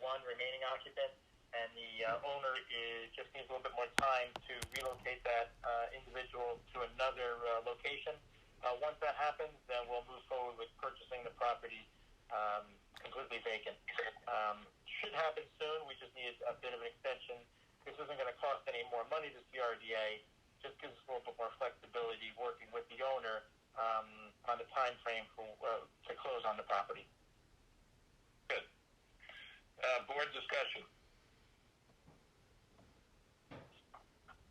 one remaining occupant, and the owner just needs a little bit more time to relocate that individual to another location. Once that happens, then we'll move forward with purchasing the property completely vacant. Should happen soon. We just need a bit of an extension. This isn't going to cost any more money to CRDA. Just gives us a little bit more flexibility working with the owner on the time frame to close on the property. Good. Board discussion.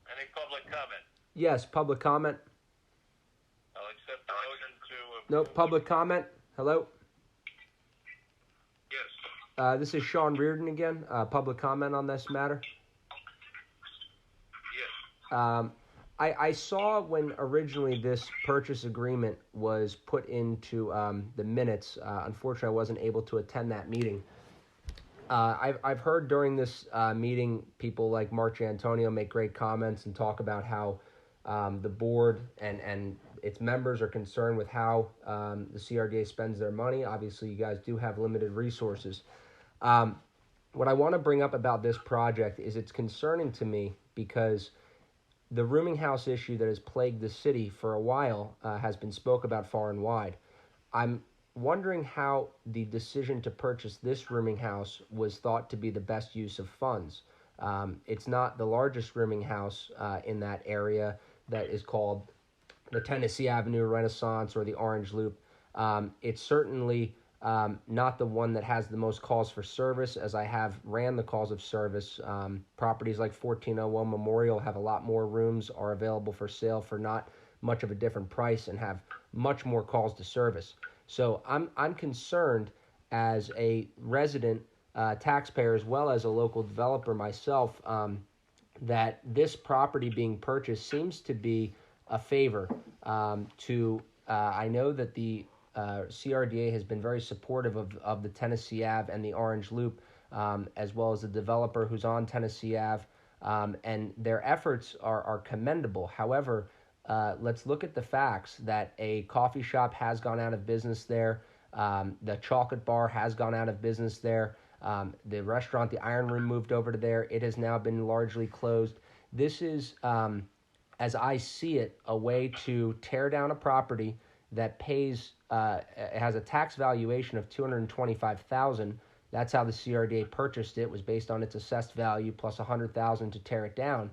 Any public comment? Yes, public comment. I'll accept the motion to... No, public comment. Hello? Yes. This is Sean Reardon again. Public comment on this matter. Yes. I saw when originally this purchase agreement was put into the minutes. Unfortunately, I wasn't able to attend that meeting. I've heard during this meeting people like Mark Antonio make great comments and talk about how the board and its members are concerned with how the CRDA spends their money. Obviously, you guys do have limited resources. What I want to bring up about this project is it's concerning to me because the rooming house issue that has plagued the city for a while has been spoke about far and wide. I'm wondering how the decision to purchase this rooming house was thought to be the best use of funds. It's not the largest rooming house in that area that is called the Tennessee Avenue Renaissance or the Orange Loop. It's certainly not the one that has the most calls for service, as I have ran the calls of service. Properties like 1401 Memorial have a lot more rooms, are available for sale for not much of a different price, and have much more calls to service. So I'm concerned as a resident taxpayer as well as a local developer myself that this property being purchased seems to be a favor to. I know that the CRDA has been very supportive of the Tennessee Ave and the Orange Loop, as well as the developer who's on Tennessee Ave, and their efforts are commendable. However, let's look at the facts that a coffee shop has gone out of business there. The chocolate bar has gone out of business there. The restaurant, the Iron Room, moved over to there. It has now been largely closed. This is, as I see it, a way to tear down a property that pays, it has a tax valuation of $225,000. That's how the CRDA purchased it. It was based on its assessed value plus $100,000 to tear it down.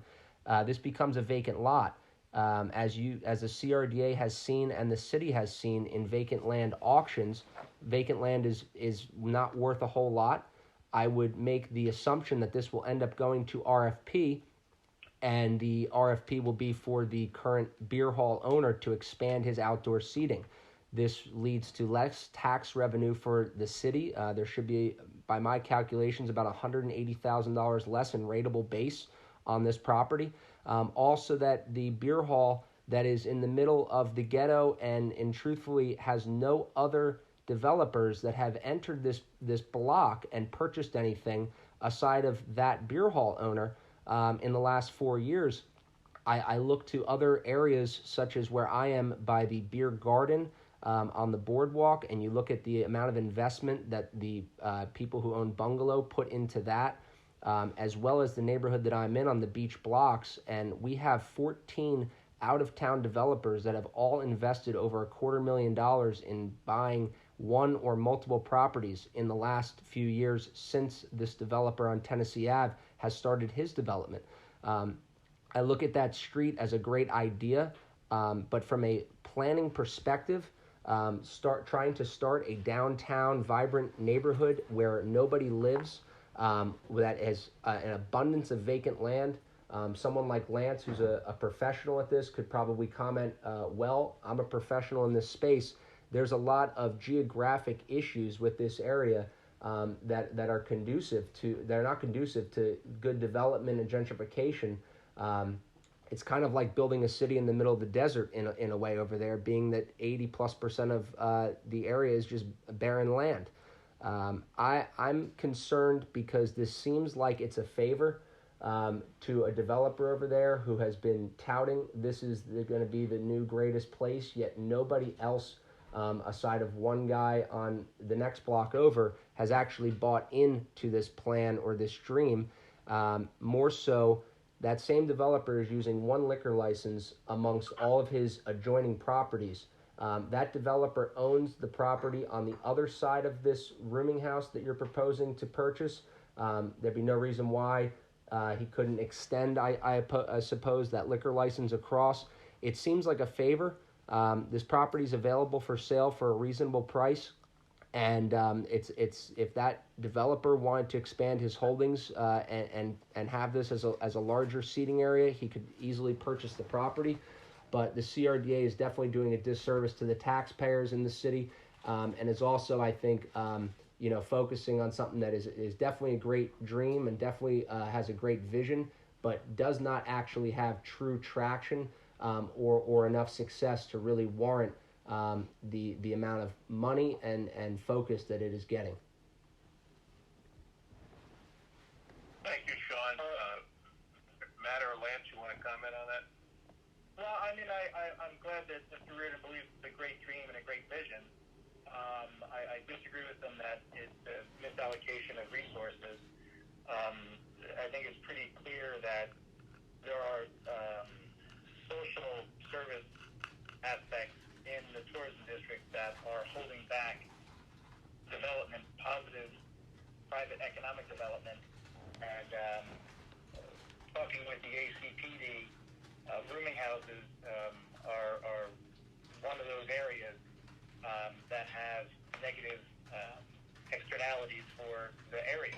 This becomes a vacant lot. As the CRDA has seen and the city has seen in vacant land auctions, vacant land is not worth a whole lot. I would make the assumption that this will end up going to RFP, and the RFP will be for the current beer hall owner to expand his outdoor seating. This leads to less tax revenue for the city. There should be, by my calculations, about $180,000 less in rateable base on this property. Also, that the beer hall that is in the middle of the ghetto and truthfully has no other developers that have entered this block and purchased anything aside of that beer hall owner in the last 4 years. I look to other areas such as where I am by the beer garden on the boardwalk, and you look at the amount of investment that the people who own bungalow put into that, as well as the neighborhood that I'm in on the beach blocks, and we have 14 out-of-town developers that have all invested over $250,000 in buying one or multiple properties in the last few years since this developer on Tennessee Ave has started his development. I look at that street as a great idea, but from a planning perspective, trying to start a downtown vibrant neighborhood where nobody lives, that has an abundance of vacant land. Someone like Lance, who's a professional at this, could probably comment, well, I'm a professional in this space. There's a lot of geographic issues with this area that are not conducive to good development and gentrification. It's kind of like building a city in the middle of the desert in a way over there, being that 80+% of the area is just barren land. I'm concerned because this seems like it's a favor to a developer over there who has been touting this is going to be the new greatest place, yet nobody else aside of one guy on the next block over, has actually bought into this plan or this dream. More so, that same developer is using one liquor license amongst all of his adjoining properties. That developer owns the property on the other side of this rooming house that you're proposing to purchase. There'd be no reason why he couldn't extend, I suppose, that liquor license across. It seems like a favor. This property is available for sale for a reasonable price, and it's if that developer wanted to expand his holdings and have this as a larger seating area, he could easily purchase the property. But the CRDA is definitely doing a disservice to the taxpayers in the city, and is also, I think, focusing on something that is definitely a great dream and definitely has a great vision, but does not actually have true traction or enough success to really warrant the amount of money and focus that it is getting. Thank you, Sean. Matt or Lance, you want to comment on that? Well, I mean, I'm glad that Mr. Reardon believes it's a great dream and a great vision. I disagree with him that it's a misallocation of resources. I think it's pretty clear that there are social service aspects in the tourism district that are holding back development, positive private economic development. And talking with the ACPD, rooming houses are one of those areas that have negative externalities for the area.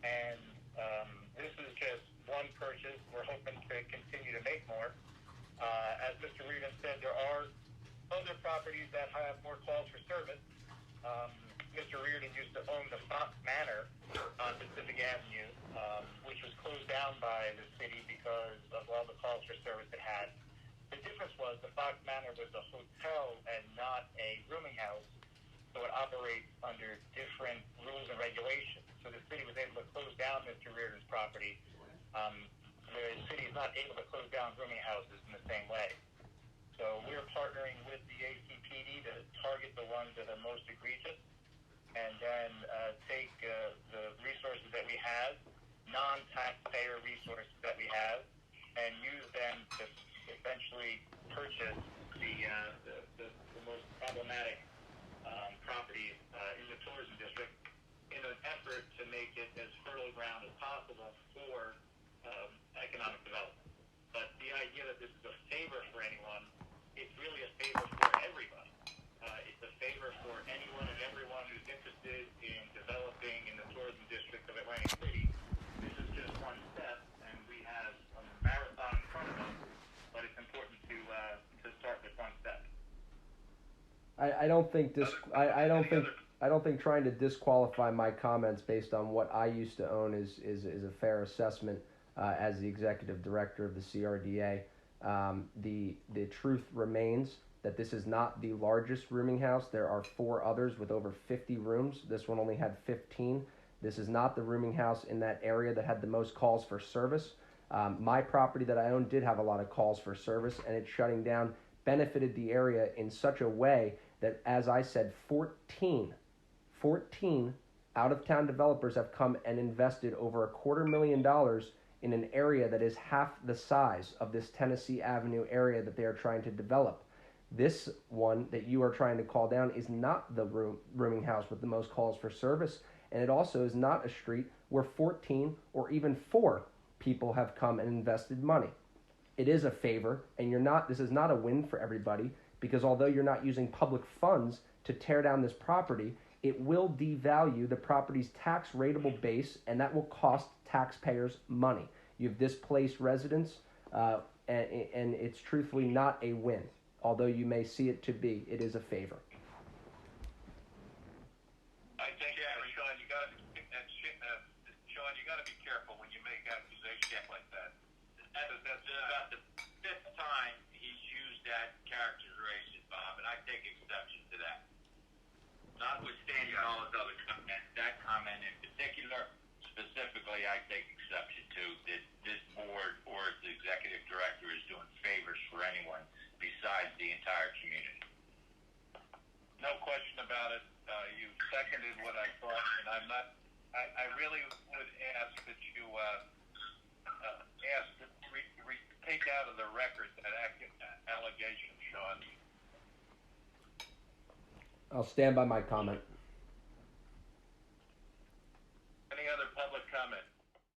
And this is just one purchase. We're hoping to continue to make more. As Mr. Reardon said, there are other properties that have more calls for service. Mr. Reardon used to own the Fox Manor on Pacific Avenue, which was closed down by the city because of all the calls for service it had. The difference was the Fox Manor was a hotel and not a rooming house, so it operates under different rules and regulations. So the city was able to close down Mr. Reardon's property. The city is not able to close down rooming houses in the same way. So we're partnering with the ACPD to target the ones that are most egregious, and then take the resources that we have, non-taxpayer resources that we have, and use them to essentially purchase the most problematic properties in the tourism district in an effort to make it as fertile ground as possible for economic development. But the idea that this is a favor for anyone, it's really a favor for everybody. It's a favor for anyone and everyone who's interested in developing in the tourism district of Atlantic City. This is just one step, and we have a marathon in front of us, but it's important to start with one step. I don't think trying to disqualify my comments based on what I used to own is a fair assessment as the executive director of the CRDA. The truth remains that this is not the largest rooming house. There are 4 others with over 50 rooms. This one only had 15. This is not the rooming house in that area that had the most calls for service. My property that I own did have a lot of calls for service, and its shutting down benefited the area in such a way that, as I said, 14 out-of-town developers have come and invested over $250,000 in an area that is half the size of this Tennessee Avenue area that they are trying to develop. This one that you are trying to call down is not the rooming house with the most calls for service, and it also is not a street where 14 or even 4 people have come and invested money. It is a favor, and this is not a win for everybody, because although you're not using public funds to tear down this property, it will devalue the property's tax rateable base, and that will cost taxpayers money. You've displaced residents, and it's truthfully not a win. Although you may see it to be, it is a favor. I think, Sean, you got to be careful when you make accusations like that. That's about the 5th time he's used that characterization, Bob, and I take exception to that. Notwithstanding all of those comments, that comment in particular, specifically, I take exception to that this board or its executive director is doing favors for anyone besides the entire community. would ask that you ask to take out of the record that allegation, Sean. I'll stand by my comment.